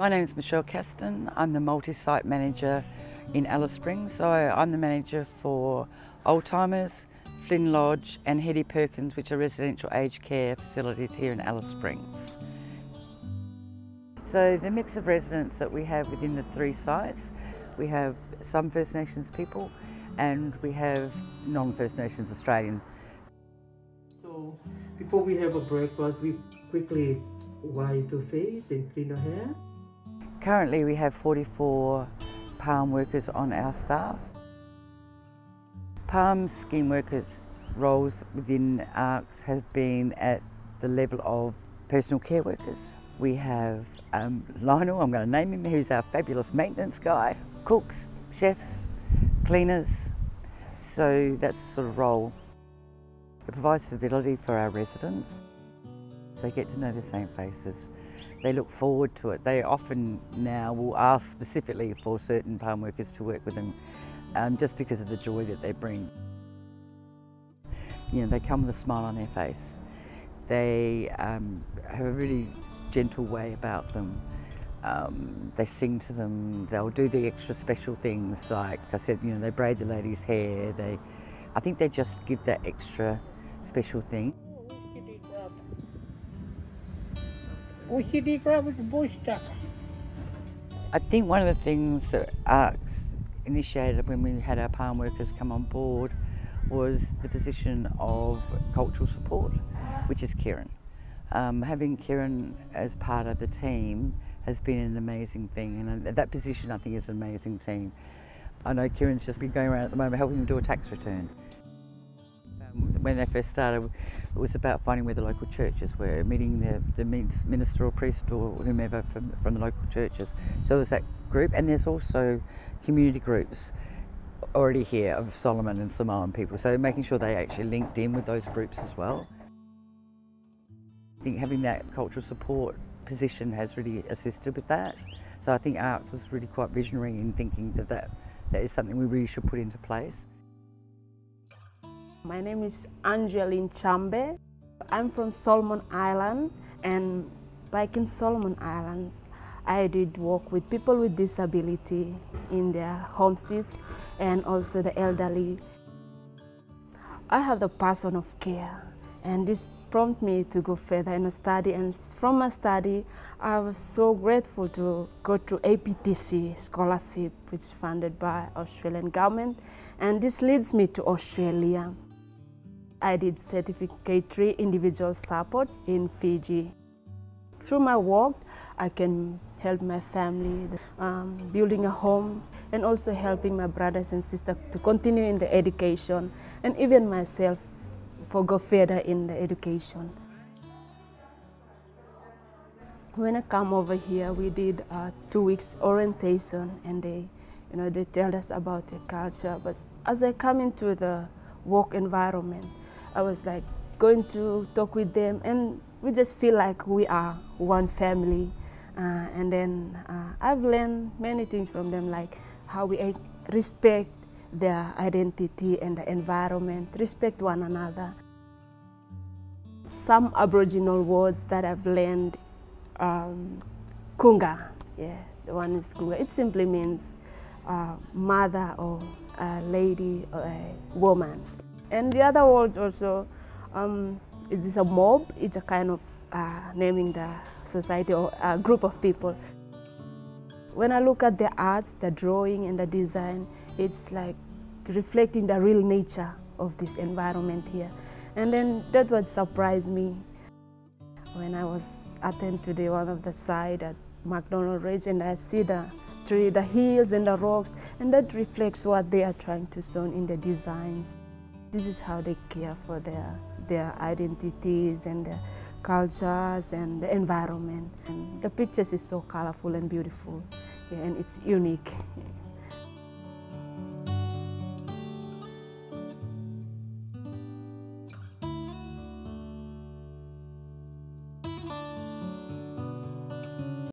My name is Michelle Caston. I'm the multi-site manager in Alice Springs. So I'm the manager for Oldtimers, Flynn Lodge and Hetty Perkins, which are residential aged care facilities here in Alice Springs. So the mix of residents that we have within the three sites, we have some First Nations people and we have non-First Nations Australian. So before we have a breakfast, we quickly wipe your face and clean your hair. Currently we have 44 PALM workers on our staff. PALM scheme workers roles within ARRCS have been at the level of personal care workers. We have Lionel, I'm going to name him, who's our fabulous maintenance guy, cooks, chefs, cleaners, so that's the sort of role. It provides stability for our residents, so they get to know the same faces. They look forward to it. They often now will ask specifically for certain PALM workers to work with them just because of the joy that they bring. You know, they come with a smile on their face. They have a really gentle way about them. They sing to them. They'll do the extra special things, like I said, you know, they braid the ladies' hair. I think they just give that extra special thing. I think one of the things that ARRCS initiated when we had our PALM workers come on board was the position of cultural support, which is Kieran. Having Kieran as part of the team has been an amazing thing, and that position I think is an amazing team. I know Kieran's just been going around at the moment helping them do a tax return. When they first started, it was about finding where the local churches were, meeting the minister or priest or whomever from the local churches. So there's that group, and there's also community groups already here of Solomon and Samoan people, so making sure they actually linked in with those groups as well. I think having that cultural support position has really assisted with that. So I think ARRCS was really quite visionary in thinking that is something we really should put into place. My name is Angeline Chambe. I'm from Solomon Island, and back in Solomon Islands, I did work with people with disability in their homestays and also the elderly. I have the passion of care, and this prompted me to go further in a study, and from my study I was so grateful to go to APTC scholarship, which is funded by Australian government, and this leads me to Australia. I did certificatory individual support in Fiji. Through my work, I can help my family, building a home, and also helping my brothers and sisters to continue in the education, and even myself for go further in the education. When I come over here, we did 2 weeks orientation, and they tell us about the culture. But as I come into the work environment, I was like going to talk with them, and we just feel like we are one family. And then I've learned many things from them, like how we respect their identity and the environment, respect one another. Some Aboriginal words that I've learned, kunga, yeah, the one is kunga. It simply means mother or a lady or a woman. And the other word also is a mob. It's a kind of naming the society or a group of people. When I look at the arts, the drawing and the design, it's like reflecting the real nature of this environment here. And then that would surprise me when I was attend to one of the side at McDonald Ridge, and I see the tree, the hills and the rocks, and that reflects what they are trying to show in the designs. This is how they care for their identities and their cultures and the environment. And the pictures is so colorful and beautiful, yeah, and it's unique.